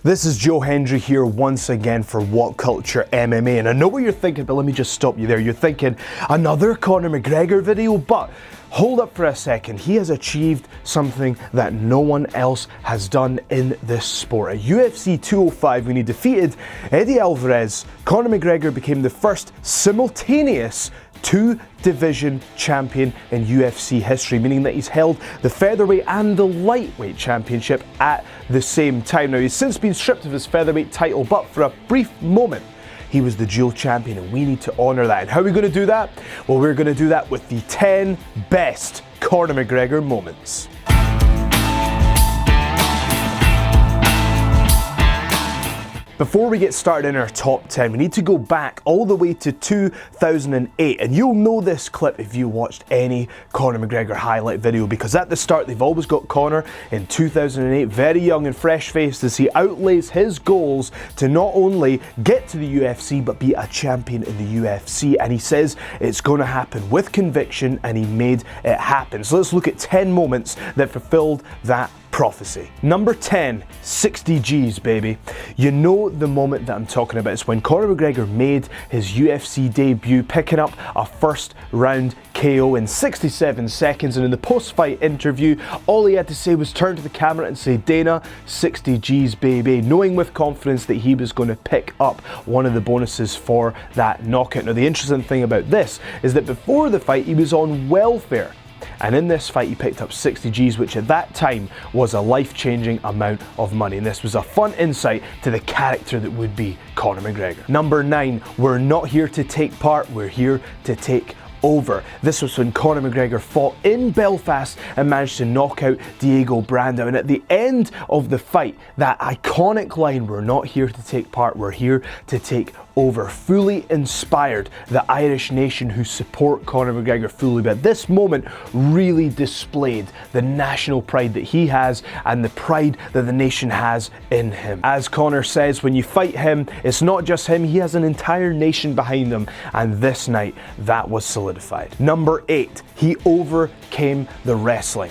This is Joe Hendry here once again for What Culture MMA, and I know what you're thinking, but let me just stop you there. You're thinking, another Conor McGregor video? But hold up for a second. He has achieved something that no one else has done in this sport. At UFC 205, when he defeated Eddie Alvarez, Conor McGregor became the first simultaneous two-division champion in UFC history, meaning that he's held the featherweight and the lightweight championship at the same time. Now, he's since been stripped of his featherweight title, but for a brief moment, he was the dual champion, and we need to honour that. And how are we going to do that? Well, we're going to do that with the 10 best Conor McGregor moments. Before we get started in our top 10, we need to go back all the way to 2008, and you'll know this clip if you watched any Conor McGregor highlight video, because at the start they've always got Conor in 2008, very young and fresh-faced, as he outlays his goals to not only get to the UFC but be a champion in the UFC, and he says it's going to happen with conviction, and he made it happen. So let's look at 10 moments that fulfilled that prophecy. Number 10, 60 G's, baby. You know the moment that I'm talking about. It's when Conor McGregor made his UFC debut, picking up a first round KO in 67 seconds, and in the post-fight interview, all he had to say was turn to the camera and say, "Dana, 60 G's, baby," knowing with confidence that he was going to pick up one of the bonuses for that knockout. Now, the interesting thing about this is that before the fight, he was on welfare. And in this fight, he picked up 60 G's, which at that time was a life-changing amount of money. And this was a fun insight to the character that would be Conor McGregor. Number 9, we're not here to take part, we're here to take over. This was when Conor McGregor fought in Belfast and managed to knock out Diego Brando. And at the end of the fight, that iconic line, "We're not here to take part, we're here to take over," fully inspired the Irish nation who support Conor McGregor fully. But this moment really displayed the national pride that he has and the pride that the nation has in him. As Conor says, when you fight him, it's not just him, he has an entire nation behind him, and this night that was solidified. Number 8, he overcame the wrestling.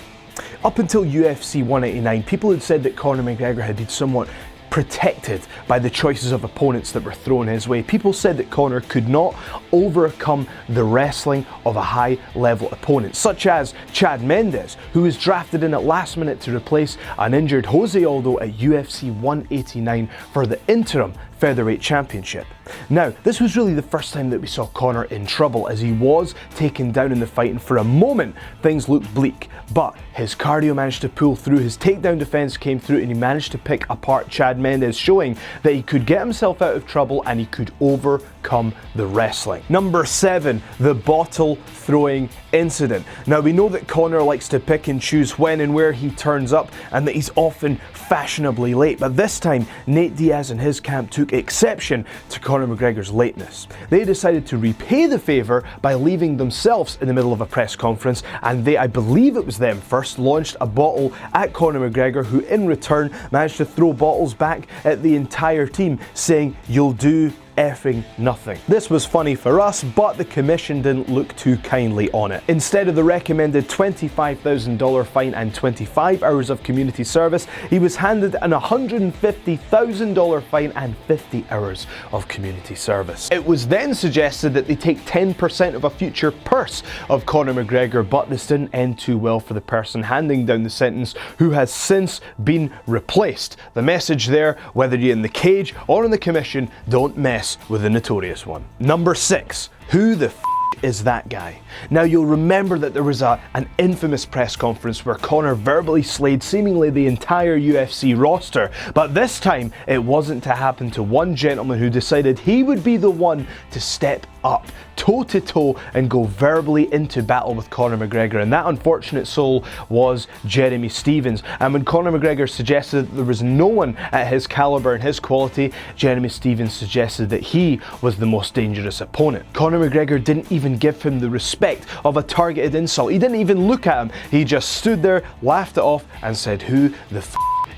Up until UFC 189, people had said that Conor McGregor had been somewhat protected by the choices of opponents that were thrown his way. People said that Conor could not overcome the wrestling of a high-level opponent, such as Chad Mendes, who was drafted in at last minute to replace an injured Jose Aldo at UFC 189 for the interim featherweight championship. Now, this was really the first time that we saw Conor in trouble, as he was taken down in the fight, and for a moment things looked bleak, but his cardio managed to pull through, his takedown defense came through, and he managed to pick apart Chad Mendes, showing that he could get himself out of trouble and he could overcome the wrestling. Number 7, the bottle throwing incident. Now, we know that Conor likes to pick and choose when and where he turns up, and that he's often fashionably late, but this time Nate Diaz and his camp took exception to Conor McGregor's lateness. They decided to repay the favour by leaving themselves in the middle of a press conference, and they, I believe it was them first, launched a bottle at Conor McGregor, who in return managed to throw bottles back at the entire team, saying, "You'll do effing nothing." This was funny for us, but the commission didn't look too kindly on it. Instead of the recommended $25,000 fine and 25 hours of community service, he was handed an $150,000 fine and 50 hours of community service. It was then suggested that they take 10% of a future purse of Conor McGregor, but this didn't end too well for the person handing down the sentence, who has since been replaced. The message there, whether you're in the cage or in the commission, don't mess with the notorious one. Number 6, who the is that guy? Now, you'll remember that there was an infamous press conference where Conor verbally slayed seemingly the entire UFC roster, but this time it wasn't to happen to one gentleman who decided he would be the one to step up toe-to-toe and go verbally into battle with Conor McGregor, and that unfortunate soul was Jeremy Stephens. And when Conor McGregor suggested that there was no one at his caliber and his quality, Jeremy Stephens suggested that he was the most dangerous opponent. Conor McGregor didn't even give him the respect of a targeted insult. He didn't even look at him. He just stood there, laughed it off, and said, "Who the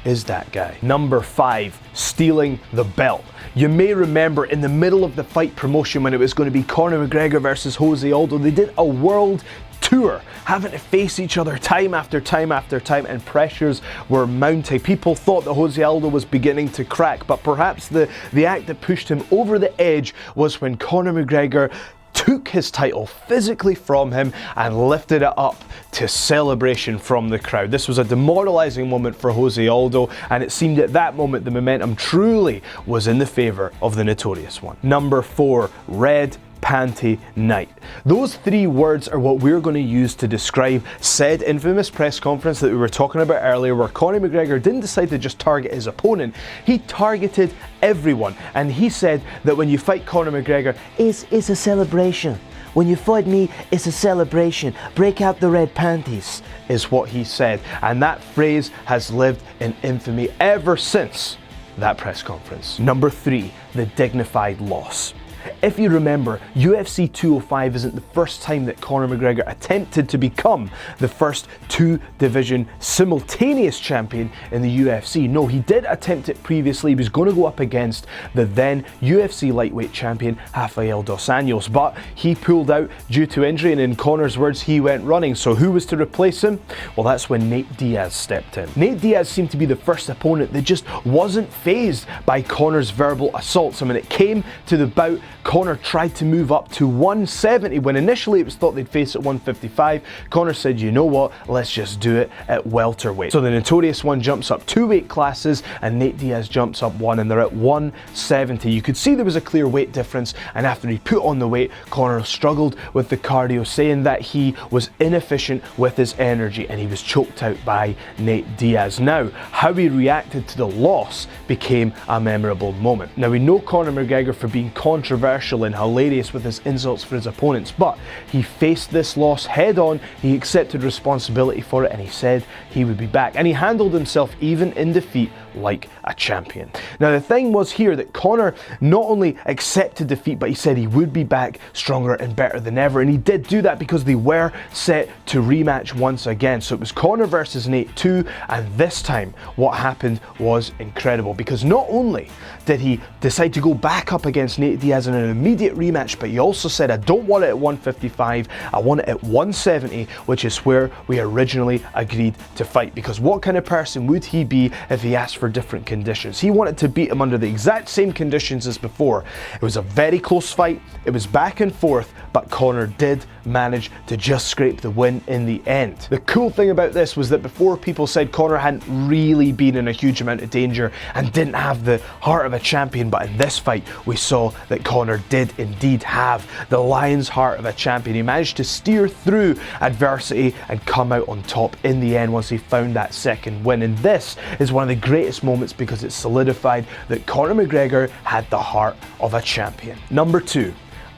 is that guy?" Number 5, stealing the belt. You may remember in the middle of the fight promotion when it was going to be Conor McGregor versus Jose Aldo, they did a world tour, having to face each other time after time after time, and pressures were mounting. People thought that Jose Aldo was beginning to crack, but perhaps the act that pushed him over the edge was when Conor McGregor took his title physically from him and lifted it up to celebration from the crowd. This was a demoralising moment for Jose Aldo, and it seemed at that moment the momentum truly was in the favour of the Notorious One. Number 4, red panty night. Those 3 words are what we're going to use to describe said infamous press conference that we were talking about earlier, where Conor McGregor didn't decide to just target his opponent, he targeted everyone, and he said that when you fight Conor McGregor, it's a celebration. When you fight me, it's a celebration. Break out the red panties, is what he said, and that phrase has lived in infamy ever since that press conference. Number 3, the dignified loss. If you remember, UFC 205 isn't the first time that Conor McGregor attempted to become the first 2-division simultaneous champion in the UFC. No, he did attempt it previously. He was going to go up against the then UFC lightweight champion Rafael dos Anjos, but he pulled out due to injury, and in Conor's words, he went running. So who was to replace him? Well, that's when Nate Diaz stepped in. Nate Diaz seemed to be the first opponent that just wasn't fazed by Conor's verbal assaults. And when it came to the bout, Conor tried to move up to 170 when initially it was thought they'd face at 155. Conor said, you know what, let's just do it at welterweight. So the Notorious One jumps up 2 weight classes and Nate Diaz jumps up 1, and they're at 170. You could see there was a clear weight difference, and after he put on the weight, Conor struggled with the cardio, saying that he was inefficient with his energy and he was choked out by Nate Diaz. Now, how he reacted to the loss became a memorable moment. Now, we know Conor McGregor for being controversial and hilarious with his insults for his opponents, but he faced this loss head on, he accepted responsibility for it, and he said he would be back, and he handled himself even in defeat like a champion. Now, the thing was here that Conor not only accepted defeat, but he said he would be back stronger and better than ever, and he did do that because they were set to rematch once again. So it was Conor versus Nate 2, and this time what happened was incredible, because not only did he decide to go back up against Nate Diaz in an immediate rematch, but he also said, I don't want it at 155, I want it at 170, which is where we originally agreed to fight. Because what kind of person would he be if he asked for different conditions? He wanted to beat him under the exact same conditions as before. It was a very close fight, it was back and forth, but Conor did manage to just scrape the win in the end. The cool thing about this was that before, people said Conor hadn't really been in a huge amount of danger and didn't have the heart of a champion, but in this fight we saw that Conor did indeed have the lion's heart of a champion. He managed to steer through adversity and come out on top in the end once he found that second win, and this is one of the greatest moments because it solidified that Conor McGregor had the heart of a champion. Number 2,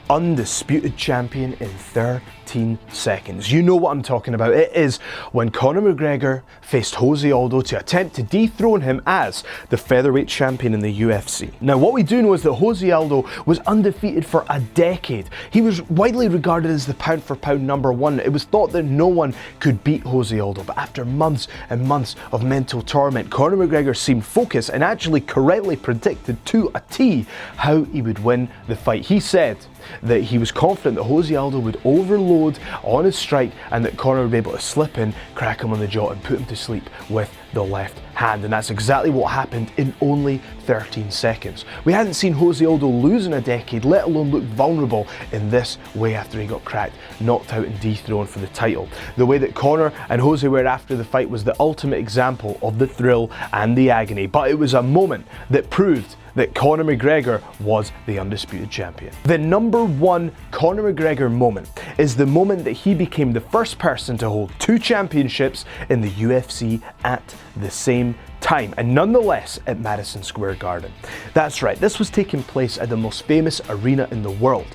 undisputed champion in 13 seconds. You know what I'm talking about. It is when Conor McGregor faced Jose Aldo to attempt to dethrone him as the featherweight champion in the UFC. Now, what we do know is that Jose Aldo was undefeated for a decade. He was widely regarded as the pound for pound number 1. It was thought that no one could beat Jose Aldo, but after months and months of mental torment, Conor McGregor seemed focused and actually correctly predicted to a T how he would win the fight. He said that he was confident that Jose Aldo would overload on his strike and that Conor would be able to slip in, crack him on the jaw and put him to sleep with the left hand, and that's exactly what happened in only 13 seconds. We hadn't seen Jose Aldo lose in a decade, let alone look vulnerable in this way after he got cracked, knocked out and dethroned for the title. The way that Conor and Jose were after the fight was the ultimate example of the thrill and the agony, but it was a moment that proved that Conor McGregor was the undisputed champion. The number 1 Conor McGregor moment is the moment that he became the first person to hold 2 championships in the UFC at the same time, and nonetheless at Madison Square Garden. That's right, this was taking place at the most famous arena in the world.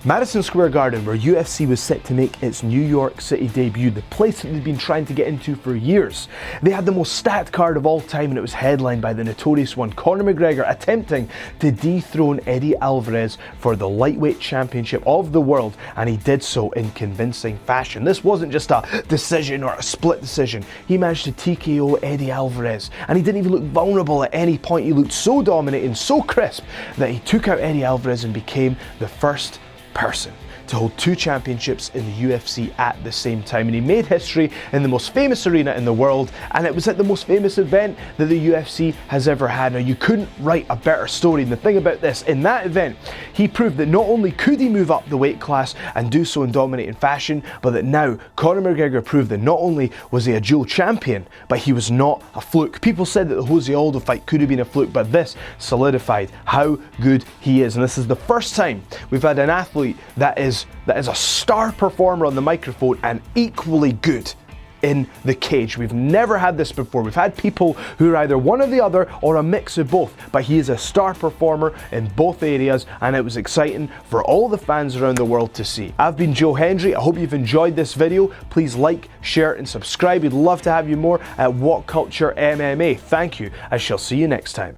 Madison Square Garden, where UFC was set to make its New York City debut, the place that they'd been trying to get into for years. They had the most stacked card of all time, and it was headlined by the Notorious One, Conor McGregor, attempting to dethrone Eddie Alvarez for the lightweight championship of the world, and he did so in convincing fashion. This wasn't just a decision or a split decision. He managed to TKO Eddie Alvarez, and he didn't even look vulnerable at any point. He looked so dominating, so crisp, that he took out Eddie Alvarez and became the first person to hold 2 championships in the UFC at the same time, and he made history in the most famous arena in the world, and it was at the most famous event that the UFC has ever had. Now, you couldn't write a better story. And the thing about this, in that event, he proved that not only could he move up the weight class and do so in dominating fashion, but that now Conor McGregor proved that not only was he a dual champion, but he was not a fluke. People said that the Jose Aldo fight could have been a fluke, but this solidified how good he is. And this is the first time we've had an athlete that is a star performer on the microphone and equally good in the cage. We've never had this before. We've had people who are either one or the other or a mix of both, but he is a star performer in both areas, and it was exciting for all the fans around the world to see. I've been Joe Hendry. I hope you've enjoyed this video. Please like, share and subscribe. We'd love to have you more at What Culture MMA. Thank you. I shall see you next time.